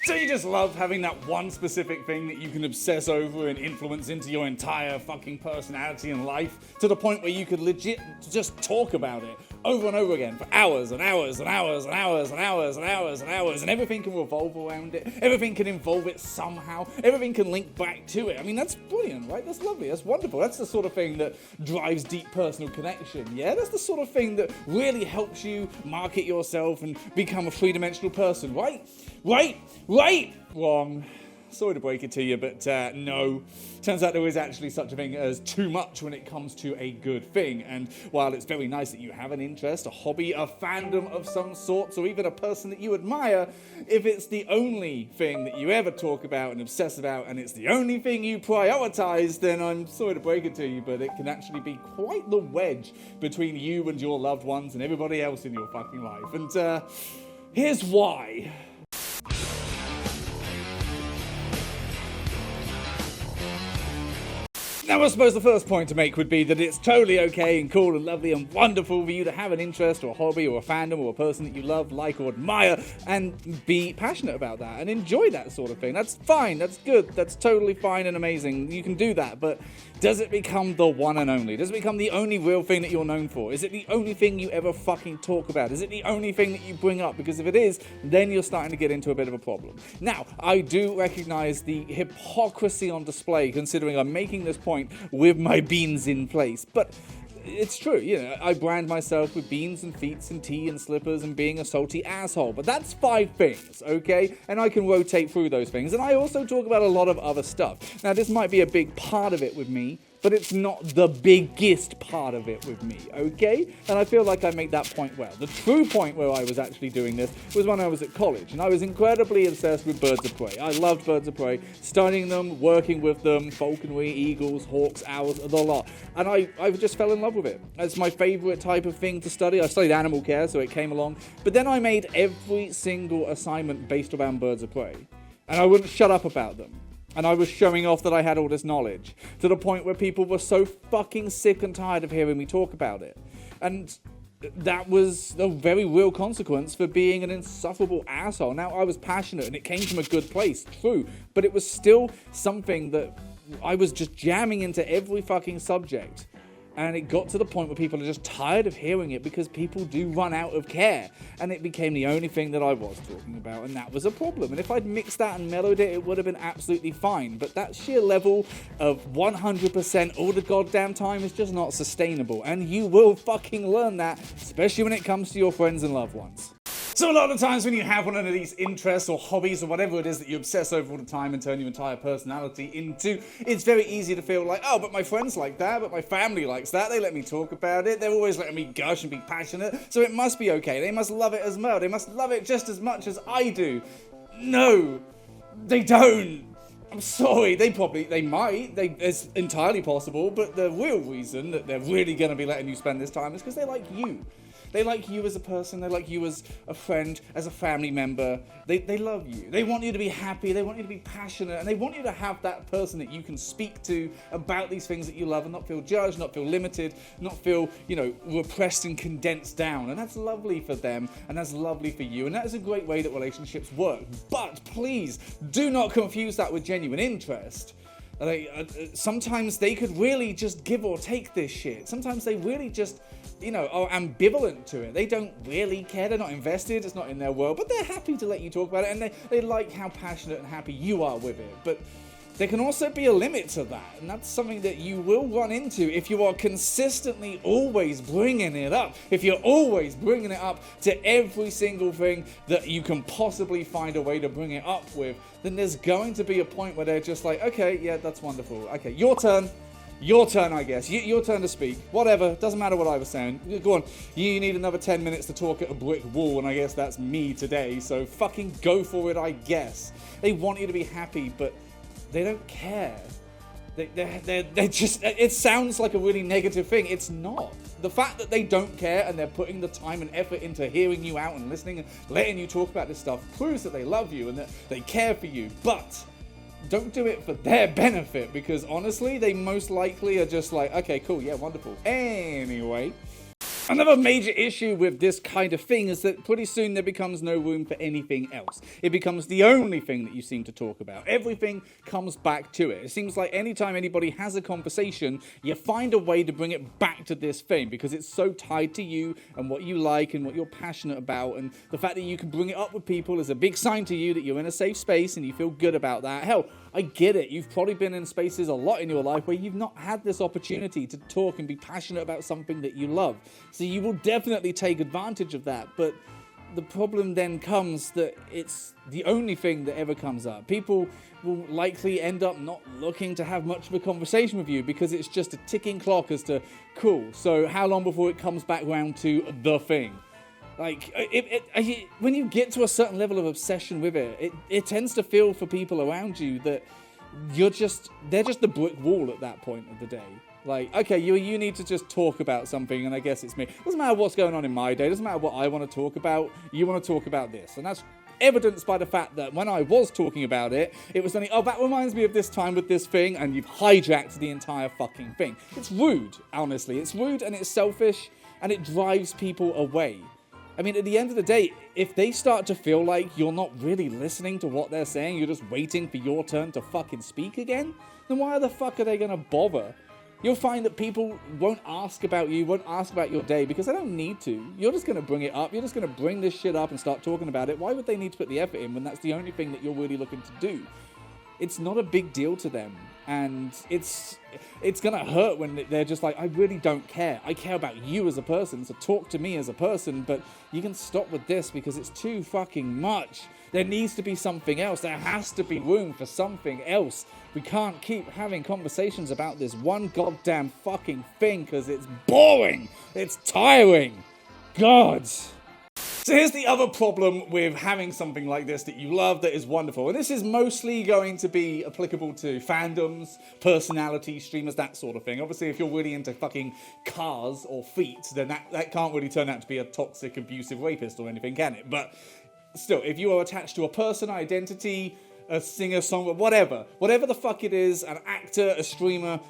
So you just love having that one specific thing that you can obsess over and influence into your entire fucking personality and life to the point where you could legit just talk about it over and over again for hours and hours and hours and hours and hours and hours and hours, and everything can revolve around it, everything can involve it somehow, everything can link back to it. I mean, that's brilliant, right? That's lovely, that's wonderful. That's the sort of thing that drives deep personal connection, yeah? That's the sort of thing that really helps you market yourself and become a three-dimensional person, right? Right? Wrong. Sorry to break it to you, but no. Turns out there is actually such a thing as too much when it comes to a good thing. And while it's very nice that you have an interest, a hobby, a fandom of some sorts, or even a person that you admire, if it's the only thing that you ever talk about and obsess about, and it's the only thing you prioritize, then I'm sorry to break it to you, but it can actually be quite the wedge between you and your loved ones and everybody else in your fucking life. And here's why. Now, I suppose the first point to make would be that it's totally okay and cool and lovely and wonderful for you to have an interest or a hobby or a fandom or a person that you love, like, or admire, and be passionate about that and enjoy that sort of thing. That's fine, that's good, that's totally fine and amazing. You can do that, but does it become the one and only? Does it become the only real thing that you're known for? Is it the only thing you ever fucking talk about? Is it the only thing that you bring up? Because if it is, then you're starting to get into a bit of a problem. Now, I do recognize the hypocrisy on display, considering I'm making this point with my beans in place, but it's true, you know, I brand myself with beans and feet and tea and slippers and being a salty asshole, but that's 5 things, okay? And I can rotate through those things, and I also talk about a lot of other stuff. Now, this might be a big part of it with me, but it's not the biggest part of it with me, okay? And I feel like I make that point well. The true point where I was actually doing this was when I was at college, and I was incredibly obsessed with birds of prey. I loved birds of prey, studying them, working with them, falconry, eagles, hawks, owls, the lot. And I just fell in love with it. It's my favorite type of thing to study. I studied animal care, so it came along. But then I made every single assignment based around birds of prey, and I wouldn't shut up about them. And I was showing off that I had all this knowledge, to the point where people were so fucking sick and tired of hearing me talk about it. And that was a very real consequence for being an insufferable asshole. Now, I was passionate and it came from a good place, true, but it was still something that I was just jamming into every fucking subject. And it got to the point where people are just tired of hearing it because people do run out of care. And it became the only thing that I was talking about, and that was a problem. And if I'd mixed that and mellowed it, it would have been absolutely fine. But that sheer level of 100% all the goddamn time is just not sustainable. And you will fucking learn that, especially when it comes to your friends and loved ones. So a lot of times when you have one of these interests or hobbies or whatever it is that you obsess over all the time and turn your entire personality into, it's very easy to feel like, oh, but my friends like that, but my family likes that, they let me talk about it, they're always letting me gush and be passionate, so it must be okay, they must love it as well, they must love it just as much as I do. No, they don't. I'm sorry, they might, it's entirely possible, but the real reason that they're really going to be letting you spend this time is because they like you. They like you as a person, they like you as a friend, as a family member. They love you. They want you to be happy, they want you to be passionate, and they want you to have that person that you can speak to about these things that you love and not feel judged, not feel limited, not feel, repressed and condensed down. And that's lovely for them, and that's lovely for you, and that is a great way that relationships work. But please, do not confuse that with genuine interest. Sometimes they could really just give or take this shit. Sometimes they really just, are ambivalent to it. They don't really care. They're not invested. It's not in their world. But they're happy to let you talk about it. And they like how passionate and happy you are with it. But there can also be a limit to that. And that's something that you will run into if you are consistently always bringing it up. If you're always bringing it up to every single thing that you can possibly find a way to bring it up with, then there's going to be a point where they're just like, okay, yeah, that's wonderful. Okay, your turn. Your turn, I guess. Your turn to speak. Whatever. Doesn't matter what I was saying. Go on. You need another 10 minutes to talk at a brick wall, and I guess that's me today. So fucking go for it, I guess. They want you to be happy, but they don't care. They're just... It sounds like a really negative thing. It's not. The fact that they don't care and they're putting the time and effort into hearing you out and listening and letting you talk about this stuff proves that they love you and that they care for you. But don't do it for their benefit, because honestly, they most likely are just like, okay, cool, yeah, wonderful. Anyway, Another major issue with this kind of thing is that pretty soon there becomes no room for anything else. It becomes the only thing that you seem to talk about. Everything comes back to it. It seems like anytime anybody has a conversation, you find a way to bring it back to this thing because it's so tied to you and what you like and what you're passionate about. And the fact that you can bring it up with people is a big sign to you that you're in a safe space and you feel good about that. Hell, I get it. You've probably been in spaces a lot in your life where you've not had this opportunity to talk and be passionate about something that you love. So you will definitely take advantage of that. But the problem then comes that it's the only thing that ever comes up. People will likely end up not looking to have much of a conversation with you because it's just a ticking clock as to, cool, so how long before it comes back round to the thing? Like, when you get to a certain level of obsession with it tends to feel for people around you that they're just the brick wall at that point of the day. Like, okay, you need to just talk about something, and I guess it's me. Doesn't matter what's going on in my day, doesn't matter what I want to talk about, you want to talk about this. And that's evidenced by the fact that when I was talking about it, it was only, oh, that reminds me of this time with this thing, and you've hijacked the entire fucking thing. It's rude, honestly. It's rude, and it's selfish, and it drives people away. I mean, at the end of the day, if they start to feel like you're not really listening to what they're saying, you're just waiting for your turn to fucking speak again, then why the fuck are they going to bother? You'll find that people won't ask about you, won't ask about your day, because they don't need to. You're just going to bring it up. You're just going to bring this shit up and start talking about it. Why would they need to put the effort in when that's the only thing that you're really looking to do? It's not a big deal to them. And it's going to hurt when they're just like, I really don't care. I care about you as a person, so talk to me as a person, but you can stop with this because it's too fucking much. There needs to be something else. There has to be room for something else. We can't keep having conversations about this one goddamn fucking thing because it's boring. It's tiring. God. So here's the other problem with having something like this that you love that is wonderful. And this is mostly going to be applicable to fandoms, personalities, streamers, that sort of thing. Obviously, if you're really into fucking cars or feet, then that can't really turn out to be a toxic, abusive rapist or anything, can it? But still, if you are attached to a person, identity, a singer, songwriter, whatever the fuck it is, an actor, a streamer,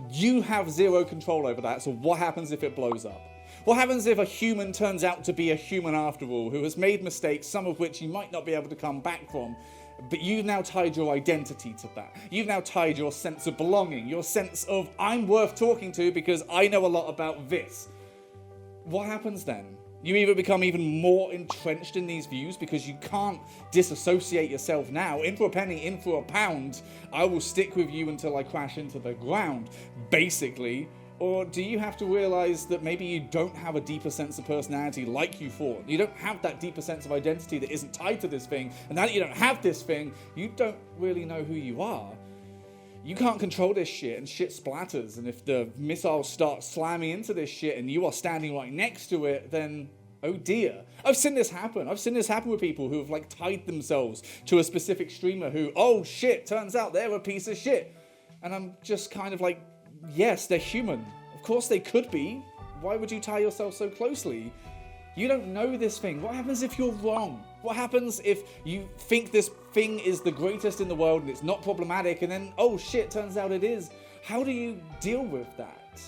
you have zero control over that. So what happens if it blows up? What happens if a human turns out to be a human after all, who has made mistakes, some of which you might not be able to come back from, but you've now tied your identity to that. You've now tied your sense of belonging, your sense of, I'm worth talking to because I know a lot about this. What happens then? You either become even more entrenched in these views because you can't disassociate yourself now. In for a penny, in for a pound, I will stick with you until I crash into the ground, basically. Or do you have to realize that maybe you don't have a deeper sense of personality like you thought? You don't have that deeper sense of identity that isn't tied to this thing. And now that you don't have this thing, you don't really know who you are. You can't control this shit, and shit splatters. And if the missiles start slamming into this shit and you are standing right next to it, then oh dear. I've seen this happen. I've seen this happen with people who have like tied themselves to a specific streamer who, oh shit, turns out they're a piece of shit. And I'm just kind of like, yes, they're human. Of course they could be. Why would you tie yourself so closely? You don't know this thing. What happens if you're wrong? What happens if you think this thing is the greatest in the world and it's not problematic and then, oh shit, turns out it is? How do you deal with that?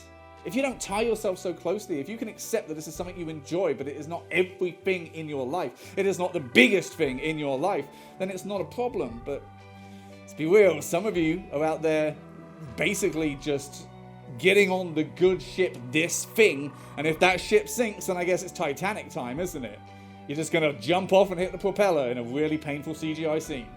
If you don't tie yourself so closely, if you can accept that this is something you enjoy, but it is not everything in your life, it is not the biggest thing in your life, then it's not a problem. But let's be real, some of you are out there basically just getting on the good ship, this thing, and if that ship sinks, then I guess it's Titanic time, isn't it? You're just gonna jump off and hit the propeller in a really painful CGI scene.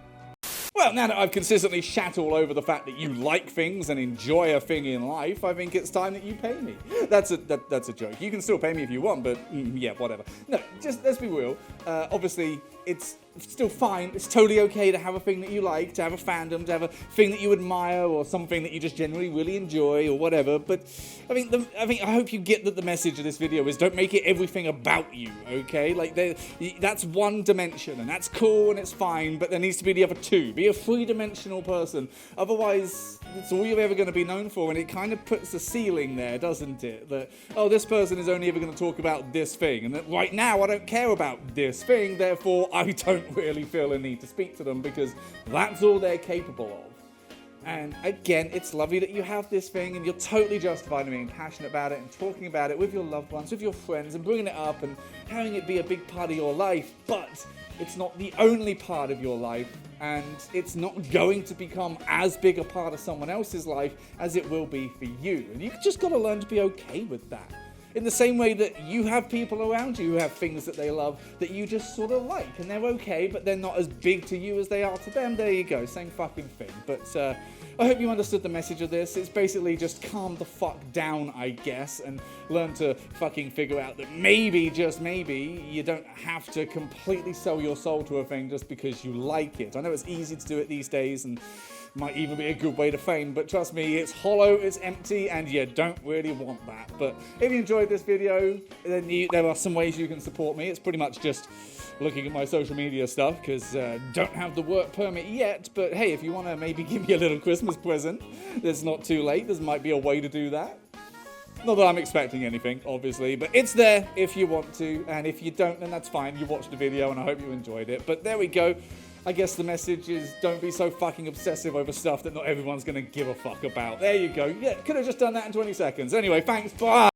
Well, now that I've consistently shat all over the fact that you like things and enjoy a thing in life, I think it's time that you pay me. That's a joke. You can still pay me if you want, but yeah, whatever. No, just let's be real. Obviously, it's still fine. It's totally okay to have a thing that you like, to have a fandom, to have a thing that you admire, or something that you just generally really enjoy, or whatever. But I hope you get that the message of this video is don't make it everything about you. Okay, like that's one dimension, and that's cool and it's fine. But there needs to be the other two. Be a three-dimensional person. Otherwise, it's all you're ever going to be known for, and it kind of puts a ceiling there, doesn't it? That, oh, this person is only ever going to talk about this thing, and that right now I don't care about this thing, therefore I don't really feel a need to speak to them because that's all they're capable of. And again, it's lovely that you have this thing and you're totally justified in being passionate about it and talking about it with your loved ones, with your friends, and bringing it up and having it be a big part of your life. But it's not the only part of your life, and it's not going to become as big a part of someone else's life as it will be for you. And you've just got to learn to be okay with that. In the same way that you have people around you who have things that they love that you just sort of like, and they're okay, but they're not as big to you as they are to them. There you go, same fucking thing. But I hope you understood the message of this. It's basically just calm the fuck down, I guess, and learn to fucking figure out that maybe, just maybe, you don't have to completely sell your soul to a thing just because you like it. I know it's easy to do it these days, and might even be a good way to fame, but trust me, it's hollow, it's empty, and you don't really want that. But if you enjoyed this video, then there are some ways you can support me. It's pretty much just looking at my social media stuff, because don't have the work permit yet, but hey, if you want to maybe give me a little Christmas present, it's not too late. There might be a way to do that. Not that I'm expecting anything, obviously, but it's there if you want to, and if you don't, then that's fine. You watched the video, and I hope you enjoyed it. But there we go. I guess the message is don't be so fucking obsessive over stuff that not everyone's going to give a fuck about. There you go. Yeah, could have just done that in 20 seconds. Anyway, thanks. Bye.